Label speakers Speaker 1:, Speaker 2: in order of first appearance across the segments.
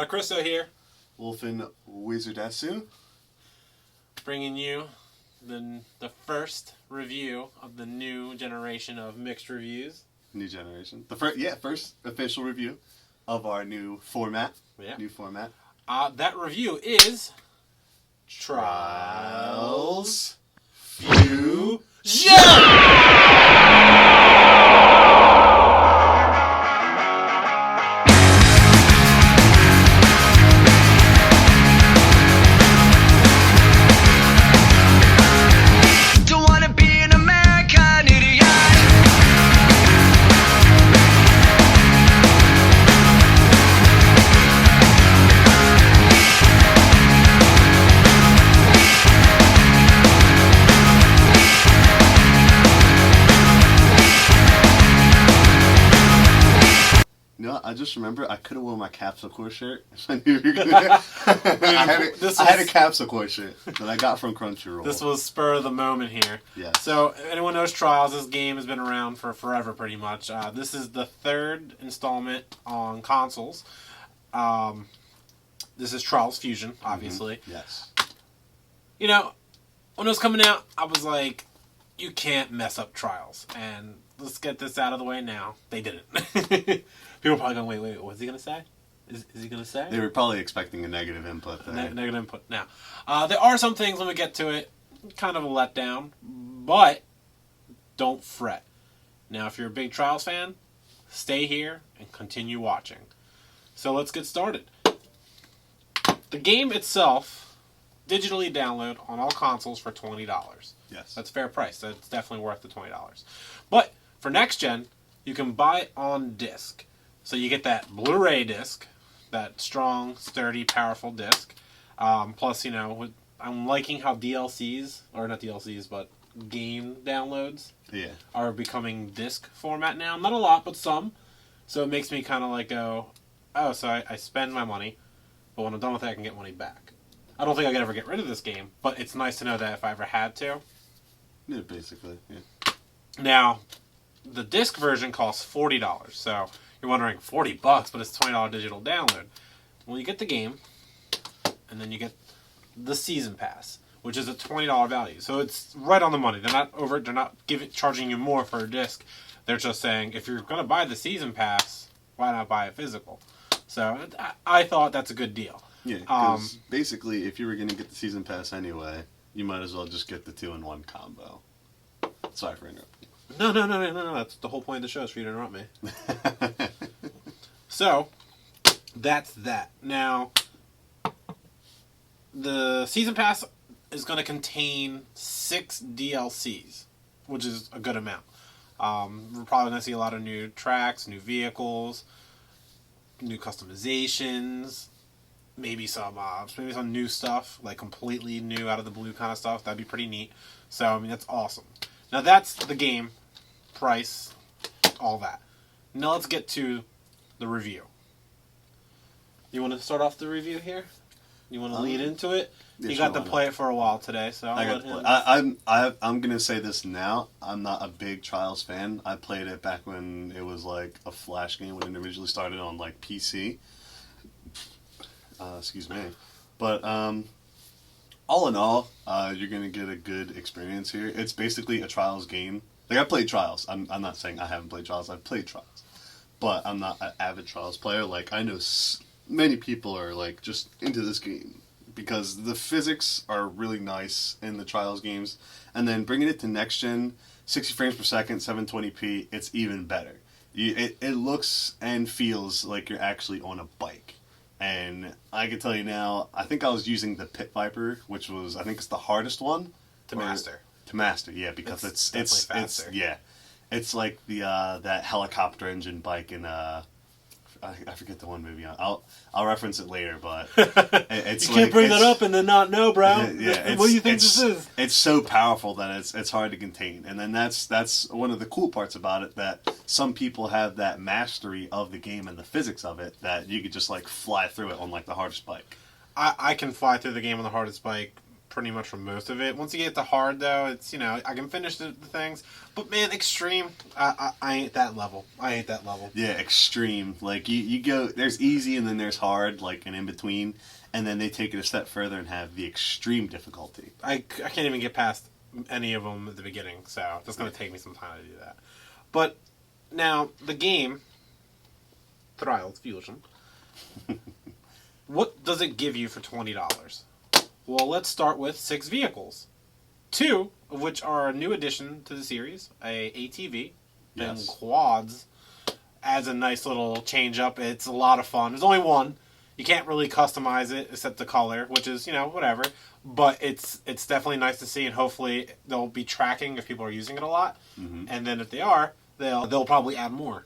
Speaker 1: Cristo here,
Speaker 2: Wolfen Wizardetsu.
Speaker 1: bringing you the first review of the new generation of mixed reviews.
Speaker 2: New generation. First official review of our new format.
Speaker 1: Yeah.
Speaker 2: New format.
Speaker 1: That review is
Speaker 2: Trials
Speaker 1: Fusion.
Speaker 2: I just remember I could have worn my Capsule Corps shirt. I knew you were gonna. I had a Capsule Corps shirt that I got from Crunchyroll.
Speaker 1: This was spur of the moment here.
Speaker 2: Yes.
Speaker 1: So, anyone knows Trials, this game has been around for forever pretty much. This is the third installment on consoles. This is Trials Fusion, obviously.
Speaker 2: Mm-hmm. Yes.
Speaker 1: You know, when it was coming out, I was like, you can't mess up Trials. And let's get this out of the way now. They didn't. People are probably going, wait, what's he going to say? Is he going to say?
Speaker 2: They were probably expecting a negative input there.
Speaker 1: Negative input. Now, there are some things when we get to it, kind of a letdown, but don't fret. Now, if you're a big Trials fan, stay here and continue watching. So let's get started. The game itself, digitally download on all consoles for $20.
Speaker 2: Yes.
Speaker 1: That's fair price. That's definitely worth the $20. But for next gen, you can buy it on disc. So you get that Blu-ray disc, that strong, sturdy, powerful disc. Plus, I'm liking how DLCs, or not DLCs, but game downloads are becoming disc format now. Not a lot, but some. So it makes me kind of like go, oh, so I spend my money, but when I'm done with it, I can get money back. I don't think I could ever get rid of this game, but it's nice to know that if I ever had to.
Speaker 2: Yeah, basically, yeah.
Speaker 1: Now, the disc version costs $40, so you're wondering, $40, but it's $20 digital download. Well, you get the game, and then you get the season pass, which is a $20 value. So it's right on the money. They're not charging you more for a disc. They're just saying, if you're going to buy the season pass, why not buy it physical? So I thought that's a good deal.
Speaker 2: Yeah, because basically, if you were going to get the season pass anyway, you might as well just get the 2-in-1 combo. Sorry for interrupting.
Speaker 1: No. That's the whole point of the show, is for you to interrupt me. So, that's that. Now, the season pass is going to contain 6 DLCs, which is a good amount. We're probably going to see a lot of new tracks, new vehicles, new customizations, maybe some new stuff, like completely new out of the blue kind of stuff. That'd be pretty neat. So, that's awesome. Now, that's the game, price, all that. Now, let's get to the review. You want to start off the review here? You want to lead into it?
Speaker 2: Yeah,
Speaker 1: you got to play it for a while today, so
Speaker 2: I got to play. I'm gonna say this now. I'm not a big Trials fan. I played it back when it was like a Flash game when it originally started on like PC. Excuse me, but all in all, you're gonna get a good experience here. It's basically a Trials game. Like, I played Trials. I'm not saying I haven't played Trials. I've played Trials, but I'm not an avid Trials player. Like, I know many people are like just into this game because the physics are really nice in the Trials games, and then bringing it to next gen, 60 frames per second, 720p, it's even better. It looks and feels like you're actually on a bike. And I can tell you now, I think I was using the Pit Viper, which was, I think it's the hardest one
Speaker 1: to master.
Speaker 2: To master, yeah, because it's
Speaker 1: faster.
Speaker 2: It's like the that helicopter engine bike in I forget the one movie. I'll reference it later, but it's
Speaker 1: you can't bring that up and then not know, bro.
Speaker 2: Yeah,
Speaker 1: what do you think this is?
Speaker 2: It's so powerful that it's hard to contain, and then that's one of the cool parts about it, that some people have that mastery of the game and the physics of it that you could just like fly through it on like the hardest bike.
Speaker 1: I can fly through the game on the hardest bike pretty much for most of it. Once you get to hard, though, it's, I can finish the things. But, man, extreme, I ain't that level.
Speaker 2: Yeah, extreme. Like, you go, there's easy and then there's hard, like, an in-between. And then they take it a step further and have the extreme difficulty.
Speaker 1: I can't even get past any of them at the beginning, so it's going to take me some time to do that. But, now, the game, Trials Fusion, what does it give you for $20? Well, let's start with 6 vehicles. 2 of which are a new addition to the series, a ATV, and quads adds a nice little change up. It's a lot of fun. There's only one. You can't really customize it except the color, which is, whatever. But it's definitely nice to see, and hopefully they'll be tracking if people are using it a lot. Mm-hmm. And then if they are, they'll probably add more.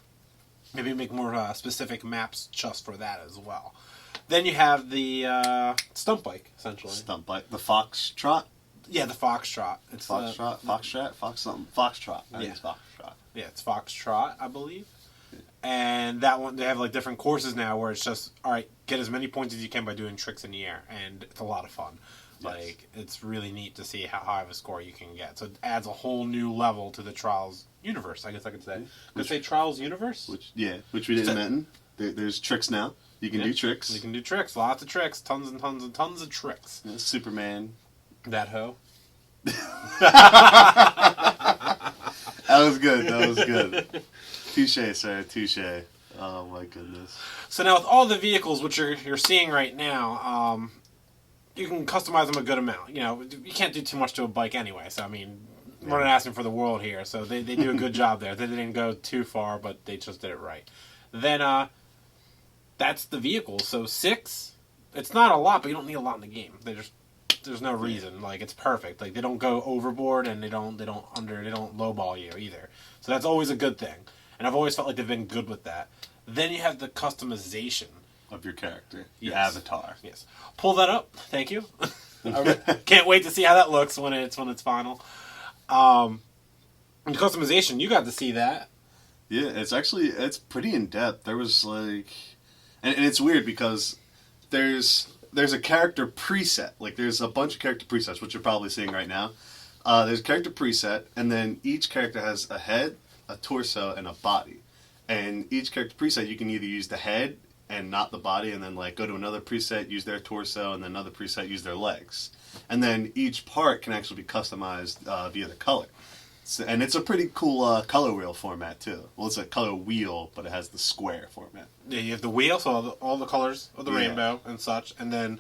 Speaker 1: Maybe make more specific maps just for that as well. Then you have the stunt bike, essentially.
Speaker 2: Stunt bike. The Foxtrot?
Speaker 1: Yeah, the Foxtrot. It's
Speaker 2: Foxtrot? Foxtrot? Foxtrot. I think it's Foxtrot.
Speaker 1: Yeah, it's Foxtrot, I believe. And that one, they have like different courses now where it's just, all right, get as many points as you can by doing tricks in the air, and it's a lot of fun. Yes. Like, it's really neat to see how high of a score you can get. So it adds a whole new level to the Trials universe, I guess I could say. Could I say Trials universe?
Speaker 2: Which we didn't mention. There's tricks now. You can do tricks.
Speaker 1: You can do tricks. Lots of tricks. Tons and tons and tons of tricks.
Speaker 2: Yeah, Superman.
Speaker 1: That hoe.
Speaker 2: That was good. Touche, sir. Touche. Oh, my goodness.
Speaker 1: So now with all the vehicles, which you're seeing right now, you can customize them a good amount. You can't do too much to a bike anyway. So, I mean, we're not asking for the world here. So they do a good job there. They didn't go too far, but they just did it right. Then that's the vehicles. So 6, it's not a lot, but you don't need a lot in the game. There's no reason. Like, it's perfect. Like, they don't go overboard, and they don't lowball you either. So that's always a good thing. And I've always felt like they've been good with that. Then you have the customization
Speaker 2: of your character, your avatar.
Speaker 1: Yes. Pull that up. Thank you. Can't wait to see how that looks when it's final. And customization, you got to see that.
Speaker 2: Yeah, it's pretty in depth. There was like, and it's weird because there's a character preset. Like, there's a bunch of character presets, which you're probably seeing right now. There's a character preset, and then each character has a head, a torso, and a body. And each character preset, you can either use the head and not the body, and then like go to another preset, use their torso, and then another preset, use their legs. And then each part can actually be customized via the color. And it's a pretty cool color wheel format too. Well, it's a color wheel, but it has the square format.
Speaker 1: Yeah, you have the wheel, so all the colors of the rainbow and such, and then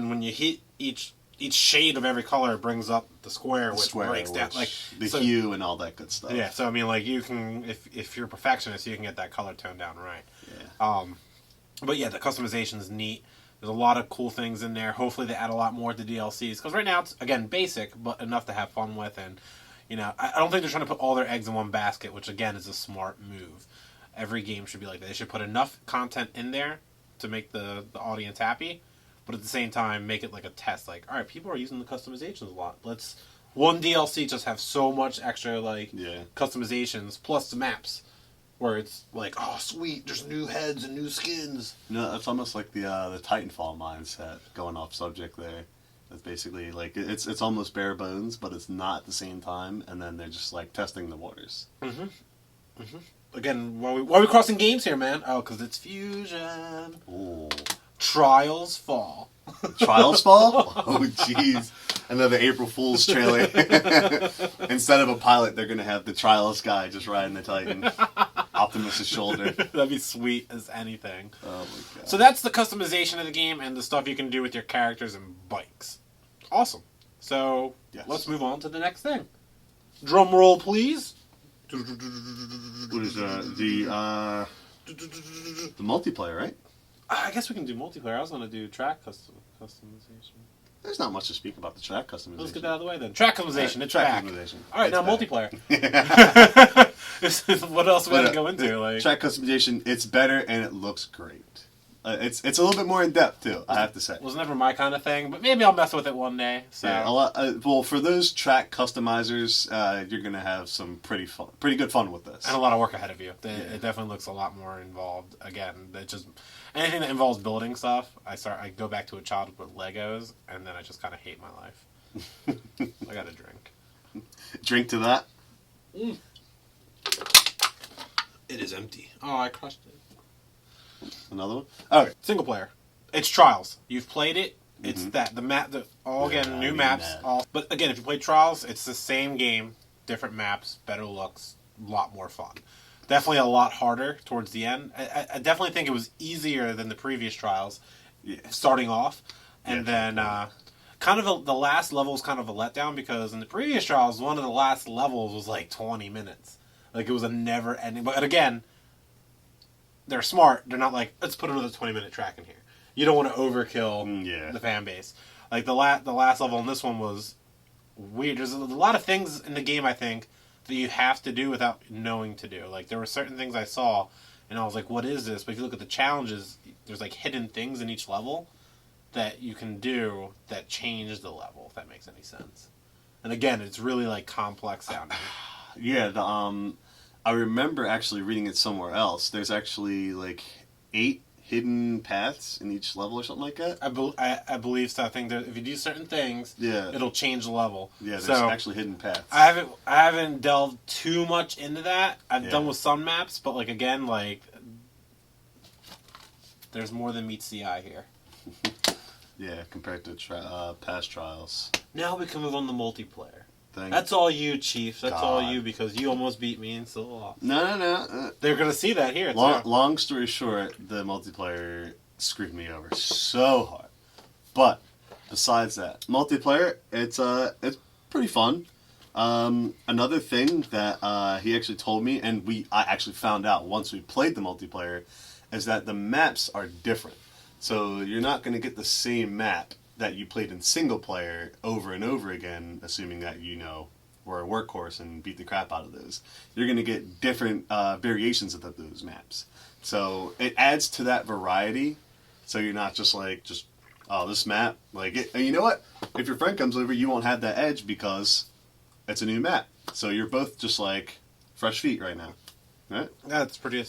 Speaker 1: when you hit each shade of every color brings up the square, which breaks down like
Speaker 2: the hue and all that good stuff.
Speaker 1: Yeah, so I mean, like, you can, if you're a perfectionist, you can get that color tone down right.
Speaker 2: Yeah.
Speaker 1: But yeah, the customization is neat. There's a lot of cool things in there. Hopefully, they add a lot more to DLCs because right now it's again basic, but enough to have fun with. And I don't think they're trying to put all their eggs in one basket, which again is a smart move. Every game should be like that. They should put enough content in there to make the audience happy. But at the same time, make it like a test. Like, all right, people are using the customizations a lot. Let's one DLC just have so much extra customizations plus the maps, where it's like, oh sweet, there's new heads and new skins.
Speaker 2: No, that's almost like the Titanfall mindset. Going off subject there, that's basically like it's almost bare bones, but it's not at the same time. And then they're just like testing the waters.
Speaker 1: Mm-hmm. Mm-hmm. Again, why are we crossing games here, man? Oh, because it's Fusion.
Speaker 2: Ooh.
Speaker 1: Trials Fall.
Speaker 2: Trials Fall? Oh, jeez. Another April Fool's trailer. Instead of a pilot, they're going to have the Trials guy just riding the Titan. Optimus' shoulder.
Speaker 1: That'd be sweet as anything.
Speaker 2: Oh, my God.
Speaker 1: So that's the customization of the game and the stuff you can do with your characters and bikes. Awesome. So, Let's move on to the next thing. Drum roll, please.
Speaker 2: What is that? The multiplayer, right?
Speaker 1: I guess we can do multiplayer. I was going to do track customization.
Speaker 2: There's not much to speak about the track customization.
Speaker 1: Let's get that out of the way then. Track customization. It's
Speaker 2: track
Speaker 1: back.
Speaker 2: Customization.
Speaker 1: All right,
Speaker 2: it's
Speaker 1: now
Speaker 2: back.
Speaker 1: Multiplayer. What else are we going to go into? Like,
Speaker 2: track customization, it's better and it looks great. It's a little bit more in depth too, I have to say.
Speaker 1: It was never my kind of thing, but maybe I'll mess with it one day. So.
Speaker 2: Yeah, a lot. Well, for those track customizers, you're gonna have some pretty good fun with this,
Speaker 1: and a lot of work ahead of you. It definitely looks a lot more involved. Again, anything that involves building stuff, I go back to a childhood with Legos, and then I just kind of hate my life. I got to drink.
Speaker 2: Drink to that.
Speaker 1: It is empty. Oh, I crushed it.
Speaker 2: Another one. Okay.
Speaker 1: Single player. It's Trials. You've played it. It's that the map. New maps. But again, if you play Trials, it's the same game, different maps, better looks, a lot more fun. Definitely a lot harder towards the end. I definitely think it was easier than the previous Trials, starting off, and then the last level was kind of a letdown because in the previous Trials, one of the last levels was like 20 minutes. Like it was a never ending. But again, they're smart. They're not like, let's put another 20-minute track in here. You don't want to overkill the fan base. Like the last level in this one was weird. There's a lot of things in the game, I think, that you have to do without knowing to do. Like there were certain things I saw, and I was like, what is this? But if you look at the challenges, there's like hidden things in each level that you can do that change the level, if that makes any sense. And again, it's really like complex sounding.
Speaker 2: Yeah, I remember actually reading it somewhere else. There's actually like 8 hidden paths in each level or something like that.
Speaker 1: I believe so. I think that if you do certain things, it'll change the level.
Speaker 2: Yeah, there's actually hidden paths.
Speaker 1: I haven't delved too much into that. I've done with some maps, but like again, like there's more than meets the eye here.
Speaker 2: Yeah, compared to past Trials.
Speaker 1: Now we can move on to multiplayer. That's all you, Chief. That's all you, because you almost beat me and still lost.
Speaker 2: No.
Speaker 1: They're going to see that here.
Speaker 2: Long story short, the multiplayer screwed me over so hard. But besides that, multiplayer, it's pretty fun. Another thing that he actually told me, and I actually found out once we played the multiplayer, is that the maps are different. So you're not going to get the same map that you played in single player over and over again, assuming that were a workhorse and beat the crap out of those. You're going to get different variations of those maps. So it adds to that variety. So you're not just this map. And you know what? If your friend comes over, you won't have that edge because it's a new map. So you're both just like fresh feet right now. Right?
Speaker 1: That's probably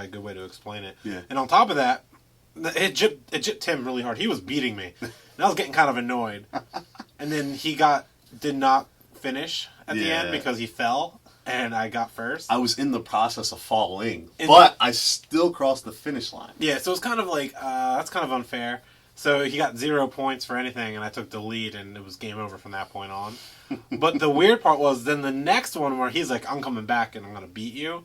Speaker 1: a good way to explain it.
Speaker 2: Yeah.
Speaker 1: And on top of that, it jipped Tim really hard. He was beating me. And I was getting kind of annoyed. And then he did not finish at the end because he fell, and I got first.
Speaker 2: I was in the process of falling, but I still crossed the finish line.
Speaker 1: Yeah, so it's kind of like, that's kind of unfair. So he got 0 points for anything, and I took the lead, and it was game over from that point on. But the weird part was then the next one where he's like, I'm coming back, and I'm going to beat you.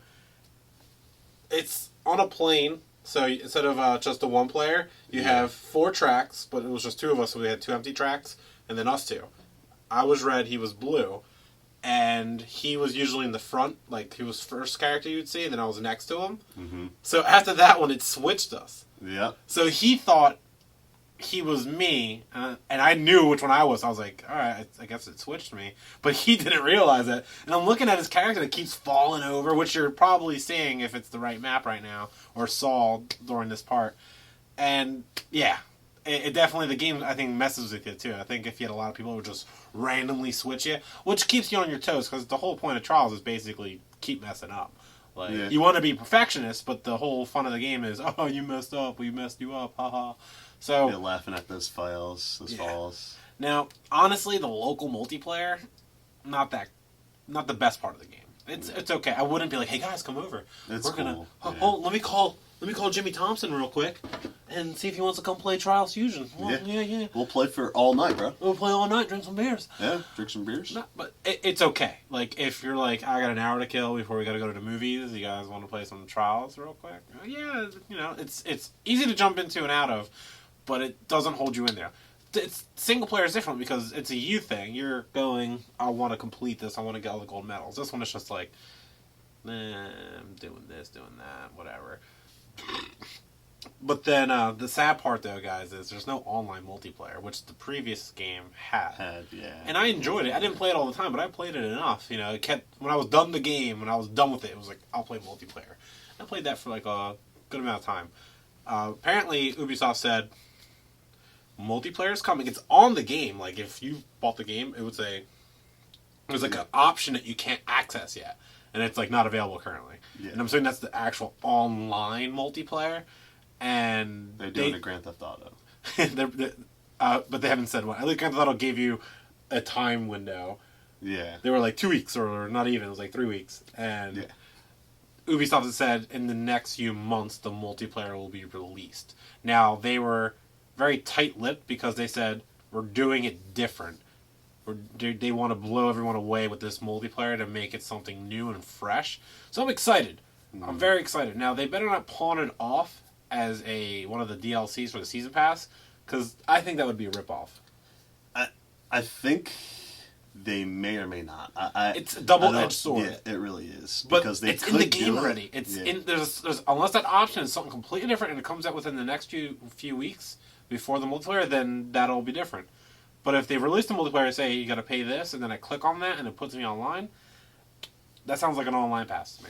Speaker 1: It's on a plane. So instead of just the one player, you have 4 tracks, but it was just 2 of us, so we had 2 empty tracks, and then us 2. I was red, he was blue, and he was usually in the front, like he was first character you'd see, and then I was next to him. Mm-hmm. So after that one, it switched us.
Speaker 2: Yeah.
Speaker 1: So he thought he was me, and I knew which one I was. I was like, all right, I guess it switched me. But he didn't realize it. And I'm looking at his character that keeps falling over, which you're probably seeing if it's the right map right now, or saw during this part. And, yeah, it definitely, the game, I think, messes with you, too. I think if you had a lot of people who would just randomly switch you, which keeps you on your toes, because the whole point of Trials is basically keep messing up. You want to be perfectionist, but the whole fun of the game is, oh, you messed up, we messed you up, haha. So
Speaker 2: you're laughing at those falls.
Speaker 1: Now, honestly, the local multiplayer, not the best part of the game. It's okay. I wouldn't be like, hey guys, come over.
Speaker 2: It's cool.
Speaker 1: Let me call Jimmy Thompson real quick and see if he wants to come play Trials Fusion. Well, yeah.
Speaker 2: We'll play for all night, bro.
Speaker 1: We'll play all night, drink some beers.
Speaker 2: Yeah, drink some beers.
Speaker 1: No, but it's okay. Like, if you're like, I got an hour to kill before we got to go to the movies, you guys want to play some Trials real quick? Yeah, it's easy to jump into and out of, but it doesn't hold you in there. It's single player is different because it's a you thing. You're going, I want to complete this. I want to get all the gold medals. This one is just like, I'm doing this, doing that, whatever. But then the sad part, though, guys, is there's no online multiplayer, which the previous game had. And I enjoyed it. I didn't play it all the time, but I played it enough. It kept, when I was done the game, when I was done with it, it was like, I'll play multiplayer. I played that for like a good amount of time. Apparently, Ubisoft said, multiplayer is coming. It's on the game. Like, if you bought the game, it would say, there's like an option that you can't access yet. And it's like not available currently. Yeah. And I'm saying that's the actual online multiplayer. and
Speaker 2: They're doing a Grand Theft Auto.
Speaker 1: but they haven't said when. At least Grand Theft Auto gave you a time window.
Speaker 2: Yeah.
Speaker 1: They were like 2 weeks, or not even. It was like 3 weeks, and
Speaker 2: Yeah.
Speaker 1: Ubisoft has said in the next few months the multiplayer will be released. Now, they were very tight-lipped because they said, we're doing it different. They want to blow everyone away with this multiplayer to make it something new and fresh. So I'm excited. I'm very excited. Now, they better not pawn it off as one of the DLCs for the Season Pass, because I think that would be a ripoff.
Speaker 2: I think they may or may not.
Speaker 1: It's a double-edged sword.
Speaker 2: Yeah, it really is.
Speaker 1: But
Speaker 2: because they
Speaker 1: it's in the
Speaker 2: could do
Speaker 1: game
Speaker 2: it.
Speaker 1: already. It's
Speaker 2: Yeah.
Speaker 1: in there's unless that option is something completely different and it comes out within the next few weeks before the multiplayer, then that'll be different. But if they release the multiplayer and say you got to pay this, and then I click on that and it puts me online, that sounds like an online pass to me.